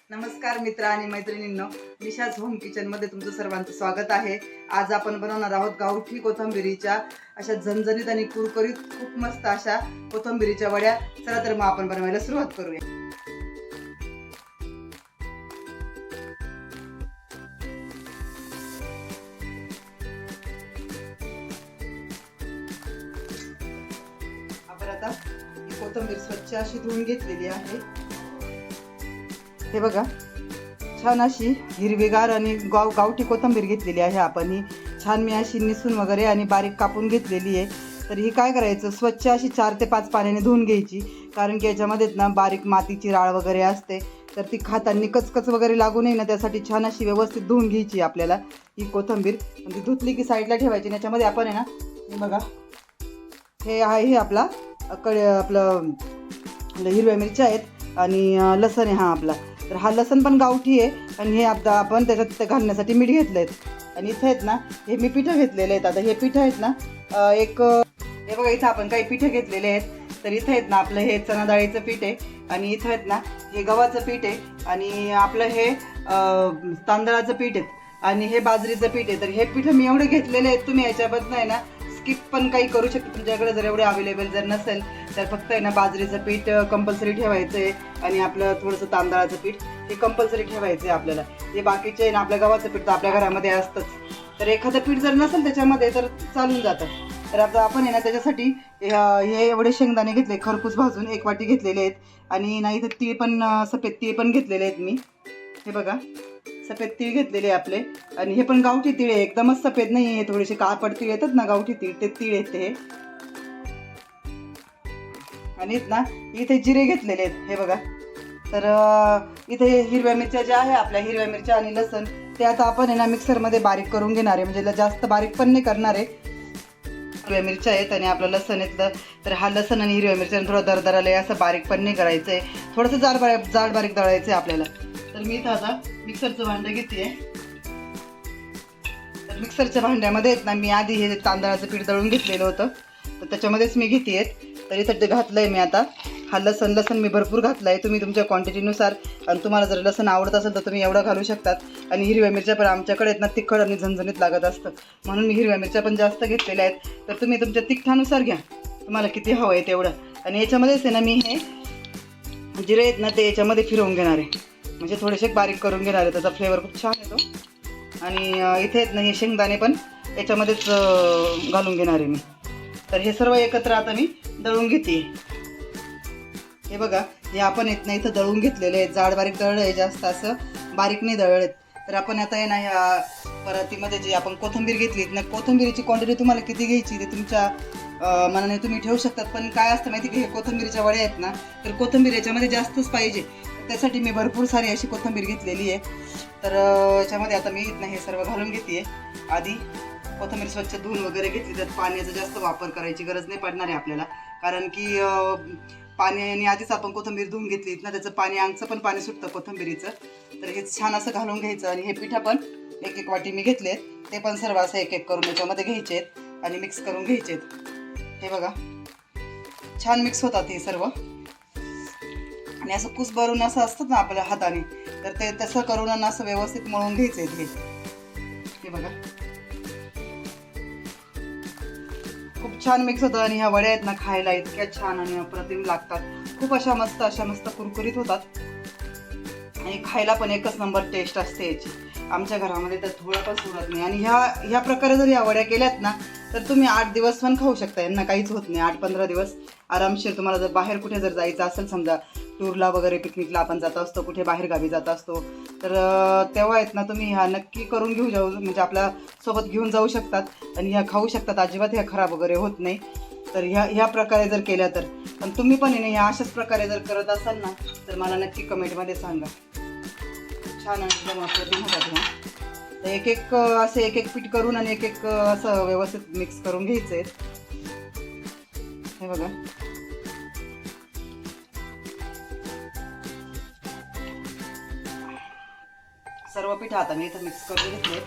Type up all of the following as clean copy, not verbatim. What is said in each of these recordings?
नमस्कार मित्र आणि मैत्रिणींनो, निशाज होम किचन मध्ये तुमचं सर्वांचं स्वागत आहे। आज आपण बनवणार आहोत गावठी कोथिंबिरीच्या अशा झणझणीत आणि कुरकुरीत खूप मस्त अशा कोथिंबिरीच्या वड्या। चला तर मग आपण बनवायला सुरुवात करूया। आपण आता ही कोथिंबीर स्वच्छ अशी धुवून घेतलेली आहे। हे बघा, छान अशी हिरवीगार आणि गावठी कोथिंबीर घेतलेली आहे आपण। ही छान मी अशी निसून वगैरे आणि बारीक कापून घेतलेली आहे। तर ही काय करायचं, स्वच्छ अशी 4 ते 5 पाण्याने धुवून घ्यायची, कारण की याच्यामध्ये ना बारीक मातीची राळ वगैरे असते, तर ती खाताना कचकच वगैरे लागू नये ना, त्यासाठी छान अशी व्यवस्थित धुवून घ्यायची आपल्याला ही कोथिंबीर। ती धुतली की साईडला ठेवायची। याच्यामध्ये आपण आहे ना, हे बघा, हे आहे हे आपला आपलं हिरव्या मिरच्या आहेत आणि लसण आहे हा आपला। तर हा लसण पण गावठी आहे आणि हे आता आपण त्याच्यात घालण्यासाठी मीठ घेतलं आहे। आणि इथे आहेत ना, हे मी पिठं घेतलेले आहेत। आता हे पिठं आहेत ना, हे बघा, इथं आपण काही पिठं घेतलेले आहेत। तर इथं आहेत ना आपलं हे चणा डाळीचं पीठ आहे, आणि इथं आहेत ना हे गव्हाचं पीठ आहे, आणि आपलं हे तांदळाचं पीठ आहे, आणि हे बाजरीचं पीठ आहे। तर हे पिठं मी एवढे घेतलेले आहेत। तुम्ही याच्याबद्दल आहे ना स्किप पण काही करू शकता, तुमच्याकडे जर एवढे अवेलेबल जर नसेल तर फक्त आहे ना बाजरीचं पीठ कंपल्सरी ठेवायचं आहे, आणि आपलं थोडंसं तांदळाचं पीठ हे कंपल्सरी ठेवायचं आहे आपल्याला। हे बाकीचे आहे ना, आपल्या गव्हाचं पीठ तर आपल्या घरामध्ये असतंच, तर एखादं पीठ जर नसेल त्याच्यामध्ये तर चालून जातं। तर आता आपण आहे ना त्याच्यासाठी हे एवढे शेंगदाणे घेतले, खरपूस भाजून 1 वाटी घेतलेले आहेत, आणि नाही तर तीळ पण, सफेद तीळ पण घेतलेले आहेत मी। हे बघा, सफेद तीळ घेतलेले आपले, आणि हे पण गावठी तीळ आहे, एकदमच सफेद नाही आहे, थोडेसे काळपट तीळ येतात ना गावठी तीळ, ते तीळ आहेत ते। आणि ना इथे जिरे घेतलेले आहेत, हे बघा। तर इथे हिरव्या मिरच्या ज्या आहे आपल्या, हिरव्या मिरच्या आणि लसण, ते आता आपण आहे ना मिक्सरमध्ये बारीक करून घेणार आहे, म्हणजे जास्त बारीक पण नाही करणार आहे। हिरव्या मिरच्या आहेत आणि आपलं लसण येतलं, तर हा लसण आणि हिरव्या मिरच्या थोडं दरदराला असं बारीक पण नाही करायचं आहे, थोडंसं जाड बारीक दळायचं आहे आपल्याला। तर मी इथं आता मिक्सरचं भांडं घेते। तर मिक्सरच्या भांड्यामध्ये आहेत ना, मी आधी हे तांदळाचं पीठ दळून घेतलेलं होतं, तर त्याच्यामध्येच मी घेते। तर इथं ते घातलं आहे मी आता हा लसण मी भरपूर घातलं आहे, तुम्ही तुमच्या क्वांटिटीनुसार, आणि तुम्हाला जर लसण आवडत असेल तर तुम्ही एवढं घालू शकतात। आणि हिरव्या मिरच्या पण आमच्याकडे आहेत ना तिखट आणि झणझणीत लागत असतं, म्हणून मी हिरव्या मिरच्या पण जास्त घेतलेल्या आहेत। तर तुम्ही तुमच्या तिखटानुसार घ्या, तुम्हाला किती हवं आहे तेवढं। आणि याच्यामध्येच आहे ना मी हे जिरे आहेत ना ते याच्यामध्ये फिरवून घेणार आहे, म्हणजे थोडेसे बारीक करून घेणार आहे, त्याचा फ्लेवर खूप छान येतो। आणि इथे आहेत ना हे शेंगदाणे पण याच्यामध्येच घालून घेणार आहे मी। तर हे सर्व एकत्र आता मी दळून घेते। हे बघा, हे आपण येत नाही इथं दळून घेतलेले आहेत, जाड बारीक दळलं आहे, जास्त असं बारीक नाही दळलं आहेत। तर आपण आता आहे ना ह्या परातीमध्ये जी आपण कोथिंबीर घेतली ना, कोथिंबीरीची क्वांटिटी तुम्हाला किती घ्यायची ते तुमच्या मनाने तुम्ही ठेवू शकतात। पण काय असतं माहिती की हे कोथिंबीरीच्या वड्या आहेत ना, तर कोथिंबीर याच्यामध्ये जास्तच पाहिजे, त्यासाठी मी भरपूर सारी अशी कोथिंबीर घेतलेली आहे। तर याच्यामध्ये आता मी हे सर्व घालून घेते। आधी कोथिंबीर स्वच्छ धुवून वगैरे घेतली, त्यात पाण्याचा जास्त वापर करायची गरज नाही पडणार आहे आपल्याला, कारण की पाण्याने आधीच आपण कोथिंबीर धुवून घेतली ना, त्याचं पाणी, अंगचं पण पाणी सुटतं कोथिंबीरीचं। तर हे छान असं घालून घ्यायचं, आणि हे पिठं पण 1 वाटी मी घेतले, ते पण सर्व असं 1 करून याच्यामध्ये घ्यायचे आहेत आणि मिक्स करून घ्यायचे आहेत। हे बघा, छान मिक्स होतात हे सर्व, आणि असं कुस भरून असं असतं ना आपल्या हाताने, तर ते तसं करून असं व्यवस्थित मळून घ्यायचं आहे हे बघा, खूप छान मिक्स होतं। आणि ह्या वड्या आहेत ना खायला इतक्या छान आणि अप्रतिम लागतात, खूप अशा मस्त कुरकुरीत होतात, आणि खायला पण एकच नंबर टेस्ट असते याची। आमच्या घरामध्ये तर थोडं पण सोडत नाही, आणि ह्या प्रकारे जर या वड्या केल्यात ना, तर तुम्ही 8 दिवस पण खाऊ शकता, यांना काहीच होत नाही। 8-15 दिवस आरामशीर। तुम्हाला जर बाहेर कुठे जर जायचं असेल, समजा टूरला वगैरे, पिकनिकला आपण जात असतो, कुठे बाहेर गावी जात असतो, तर तेव्हा आहेत ना तुम्ही ह्या नक्की करून घेऊ जाऊ, म्हणजे आपल्या सोबत घेऊन जाऊ शकतात, आणि ह्या खाऊ शकतात, अजिबात ह्या खराब वगैरे होत नाही। तर ह्या प्रकारे जर केल्या तर, पण तुम्ही पण आहे ना ह्या अशाच प्रकारे जर करत असाल ना, तर मला नक्की कमेंटमध्ये सांगा। छान एकदम अप्रतिम होतात ना। तर एक असे एक पीठ करून आणि एक असं व्यवस्थित मिक्स करून घ्यायचंय। हे बघा, सर्व पीठ आता मी इथं मिक्स करून घेतले,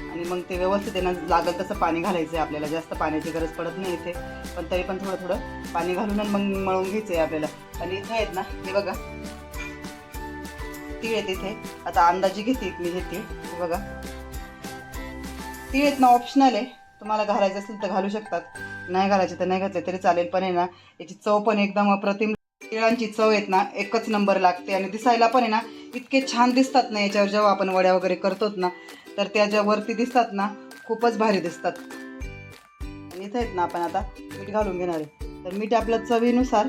आणि मग ते व्यवस्थित आहे ना लागल तसं पाणी घालायचं आहे आपल्याला, जास्त पाण्याची गरज पडत नाही इथे, पण तरी पण थोडं थोडं पाणी घालून मग मळून घ्यायचं आहे आपल्याला. आणि इथे आहेत ना, हे बघा तीळ आहेत इथे. आता अंदाजी घेते मी हे तीळ. हे बघा तीळ आहेत ना, ऑप्शनल आहे, तुम्हाला घालायचं असेल तर घालू शकतात, नाही घालायचे तर नाही घातले तरी चालेल. पण आहे ना याची चव पण एकदम अप्रतिम. तिळांची चव आहेत ना एकच नंबर लागते आणि दिसायला पण आहे ना इतके छान दिसतात ना याच्यावर. जेव्हा आपण वड्या वगैरे करतोत ना तर त्या ज्या वरती दिसतात ना खूपच भारी दिसतात. आणि इथे आहेत ना आपण आता मीठ घालून घेणार आहे. तर मीठ आपल्या चवीनुसार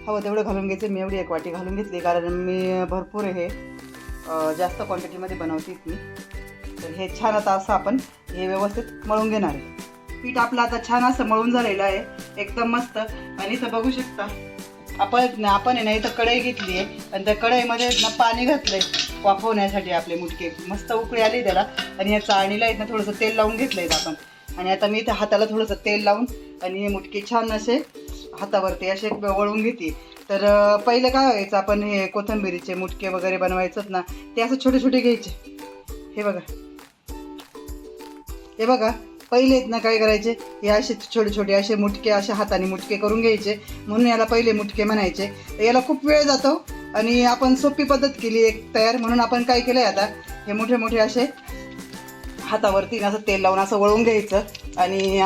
हवं तेवढं घालून घ्यायचं. मी एवढी 1 वाटी घालून घेतली कारण मी भरपूर हे जास्त क्वांटिटीमध्ये बनवते मी. तर हे छान आता असं आपण हे व्यवस्थित मळून घेणार आहे. पीठ आपलं आता छान असं मळून झालेलं आहे एकदम मस्त. आणि इथं बघू शकता आपण आहे ना इथं कढई घेतली आहे आणि त्या कढईमध्ये ना पाणी घातलंय वाफवण्यासाठी. आपले मुटके मस्त उकळी आली त्याला. आणि या चाळणीला इथं थोडंसं तेल लावून घेतलंय आपण. आणि आता मी इथं हाताला थोडंसं तेल लावून आणि हे मुटके छान असे हातावरती असे वळून घेते. तर पहिलं काय व्हायचं, आपण हे कोथिंबिरीचे मुटके वगैरे बनवायचंच ना ते असं छोटे छोटे घ्यायचे. हे बघा हे बघा पहिले आहेत ना काय करायचे, हे असे छोटे छोटे असे मुटके असे हाताने मुटके करून घ्यायचे, म्हणून याला पहिले मुटके म्हणायचे. याला खूप वेळ जातो आणि आपण सोपी पद्धत केली एक तयार. म्हणून आपण काय केलं आहे आता हे मोठे मोठे असे हातावरती असं तेल लावून असं वळून घ्यायचं. आणि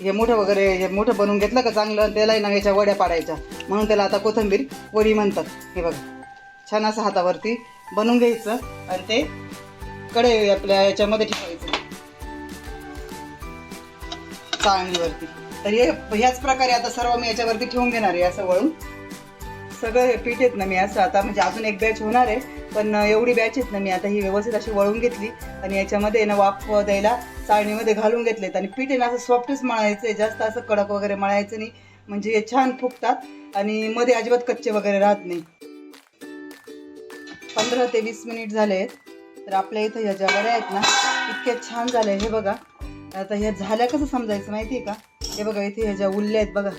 हे मोठं वगैरे हे मोठं बनवून घेतलं का चांगलं, त्याला ना याच्या वड्या पाडायच्या, म्हणून त्याला आता कोथिंबीर वडी म्हणतात. हे बघा छान असं हातावरती बनवून घ्यायचं आणि ते कढई आपल्या याच्यामध्ये ठेवायचं चाळणीवरती. तर ह्याच प्रकारे आता सर्व मी याच्यावरती ठेवून घेणार आहे असं वळून. सगळं हे पीठ आहेत ना मी असं आता म्हणजे अजून एक बॅच होणार आहे, पण एवढी बॅच आहेत ना मी आता ही व्यवस्थित अशी वळून घेतली आणि याच्यामध्ये ना वाफ द्यायला चाळणीमध्ये घालून घेतलेत. आणि पीठ आहे ना असं सॉफ्टच मळायचं आहे, जास्त असं कडक वगैरे मळायचं नाही, म्हणजे हे छान फुगतात आणि मध्ये अजिबात कच्चे वगैरे राहत नाही. 15 ते 20 मिनिट झाले आहेत. तर आपल्या इथं ह्या ज्या वड्या आहेत ना इतक्या छान झाल्या. हे बघा आता ह्या झाल्या कसं समजायचं माहिती आहे का, हे बघा इथे ह्या ज्या उरल्या आहेत बघा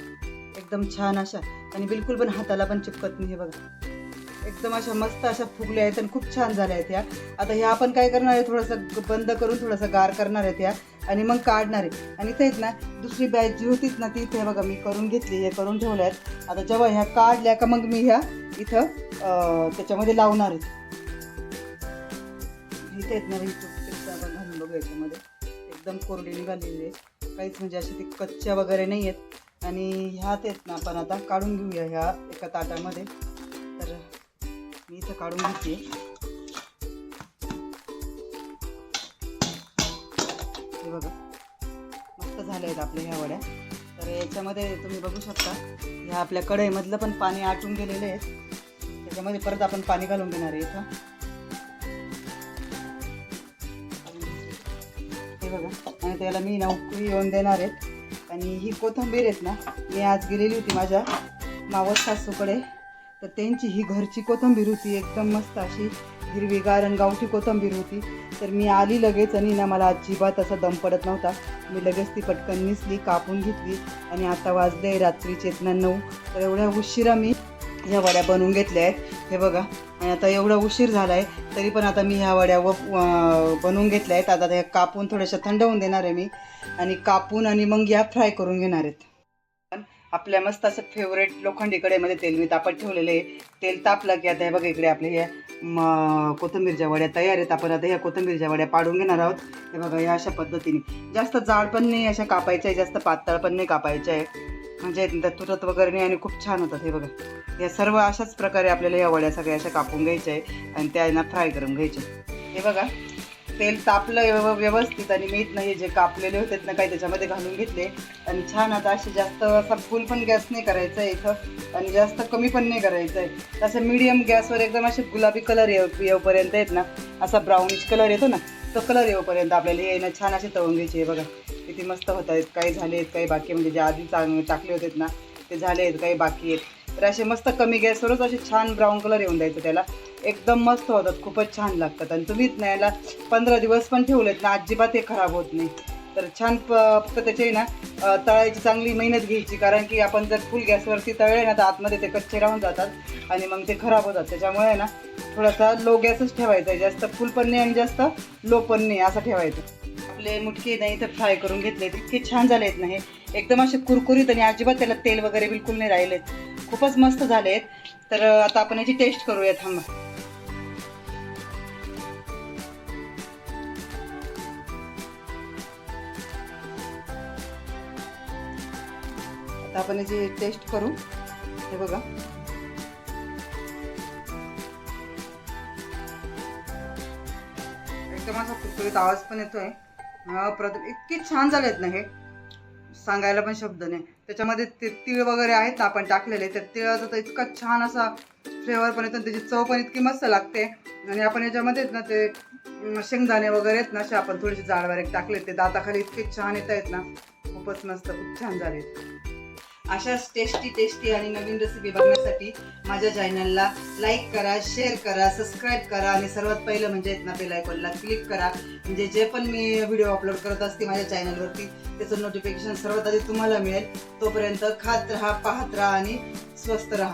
एकदम छान अशा आणि बिलकुल पण हाताला पण चिपकत नाही. हे बघा एकदम अशा मस्त अशा फुगल्या आहेत आणि खूप छान झाल्या आहेत ह्या. आता ह्या आपण काय करणार आहे, थोडंसं बंद करून थोडंसं गार करणार आहेत ह्या आणि मग काढणार आहे. आणि इथे आहेत ना दुसरी बॅच जी होतीच ना ती इथे बघा मी करून घेतली, हे करून ठेवल्या आहेत. आता जेव्हा ह्या काढल्या का मग मी ह्या इथं त्याच्यामध्ये लावणार आहेत. इथे आहेत ना घालून बघू याच्यामध्ये एकदम कोरडी निघालेली आहे, काहीच म्हणजे अशी ती कच्च्या वगैरे नाही आहेत. आणि ह्यात आहेत ना आपण आता काढून घेऊया ह्या एका ताटामध्ये. तर मी इथं काढून घेते. हे बघा मस्त झाल्या आहेत आपल्या ह्या वड्या. तर याच्यामध्ये तुम्ही बघू शकता ह्या आपल्या कढईमधलं पण पाणी आटून गेलेले आहेत, त्याच्यामध्ये परत आपण पाणी घालून घेणार आहे इथं. बघा आणि त्याला मी ना उकळी येऊन देणार आहेत. आणि ही कोथिंबीर आहेत ना मी आज गेलेली होती माझ्या मावस सासूकडे, तर त्यांची ही घरची कोथिंबीर होती एकदम मस्त अशी हिरवीगार आणि गावठी कोथिंबीर होती. तर मी आली लगेच आणि ना मला अजिबात असा दम पडत नव्हता, मी लगेच ती पटकन निसली, कापून घेतली आणि आता वाजले रात्रीचे 9. तर एवढ्या उशिरा मी ह्या वड्या बनवून घेतल्या आहेत. हे बघा आणि आता एवढा उशीर झाला आहे तरी पण आता मी ह्या वड्या बनवून घेतल्या आहेत. आता त्या कापून थोड्याशा थंड होऊन देणार आहे मी आणि कापून आणि मग या फ्राय करून घेणार आहेत. आपल्या मस्त असं फेवरेट लोखंडी कढईमध्ये तेल मी तापत ठेवलेलं आहे. तेल तापलं की आता हे बघा इकडे आपल्या ह्या कोथिंबीरच्या वड्या तयार आहेत. आपण आता ह्या कोथिंबीरच्या वड्या पाडून घेणार आहोत. हे बघा ह्या अशा पद्धतीने जास्त जाड पण नाही अशा कापायच्या आहे, जास्त पातळ पण नाही कापायच्या आहे, म्हणजे तुटत वगैरे नाही आणि खूप छान होतात. हे बघा या सर्व अशाच प्रकारे आपल्याला या वड्या सगळ्या अशा कापून घ्यायच्या आहे आणि त्यांना फ्राय करून घ्यायचे. हे बघा तेल तापलं व्यवस्थित आणि मीठ नाही जे कापलेले होते ना काही त्याच्यामध्ये घालून घेतले आणि छान आता असे जास्त असा फुल पण गॅस नाही करायचा आहे इथं आणि जास्त कमी पण नाही करायचं आहे, असं मीडियम गॅसवर एकदम असे गुलाबी कलर येऊपर्यंत आहेत ना, असा ब्राउनिश कलर येतो ना तो कलर येऊपर्यंत आपल्याला हे ना छान असे तळून घ्यायचे. हे बघा किती मस्त होत आहेत, काही झाले आहेत काही बाकी, म्हणजे जे आधी टाकले होते ना ते झाले आहेत काही बाकी आहेत. तर असे मस्त कमी गॅसवरच असे छान ब्राऊन कलर येऊन द्यायचं त्याला, एकदम मस्त होतात, खूपच छान लागतात. आणि तुम्हीच ना याला 15 दिवस पण ठेवलेत ना अजिबात हे खराब होत नाही. तर छान फक्त त्याची ना तळायची चांगली मेहनत घ्यायची, कारण की आपण जर फुल गॅसवरती तळले ना तर आतमध्ये ते कच्चे राहून जातात आणि मग ते खराब होतात. त्याच्यामुळे ना थोडासा लो गॅसच ठेवायचा आहे, जास्त फुल पण नाही आणि जास्त लो पण नाही असं ठेवायचं. आपले मुटके नाही तर फ्राय करून घेतले इतके छान झाले आहेत ना हे. एकदम असे कुरकुरीत आणि अजिबात त्याला तेल वगैरे बिलकुल नाही राहिलेत. खूपच मस्त झालेत. तर आता आपण याची टेस्ट करूया. थांबा. आता आपण याची टेस्ट करू. हे बघा, एकदम असा कुरकुरीत आवाज पण येतोय. इतके छान झालेत ना हे, सांगायला पण शब्द नाही. त्याच्यामध्ये ते तीळ वगैरे आहेत ना आपण टाकलेले, त्या तिळाचा तर इतका छान असा फ्लेवर पण येतो आणि त्याची चव पण इतकी मस्त लागते. आणि आपण याच्यामध्ये ना ते शेंगदाणे वगैरे आहेत ना, असे आपण थोडेसे जाड बारीक टाकले, ते दाताखाली इतके छान येत आहेत ना, खूपच मस्त, खूप छान झाले. अशाच टेस्टी आणि नवीन रेसिपी बघण्यासाठी माझ्या चॅनलला लाईक करा, शेअर करा, सबस्क्राईब करा आणि सर्वात पहिलं म्हणजे ना बेल आयकॉनला क्लिक करा. म्हणजे जे पण मी व्हिडिओ अपलोड करत असते माझ्या चॅनलवरती त्याचं नोटिफिकेशन सर्वात आधी तुम्हाला मिळेल. तोपर्यंत खात राहा, पाहत राहा आणि स्वस्त राहा.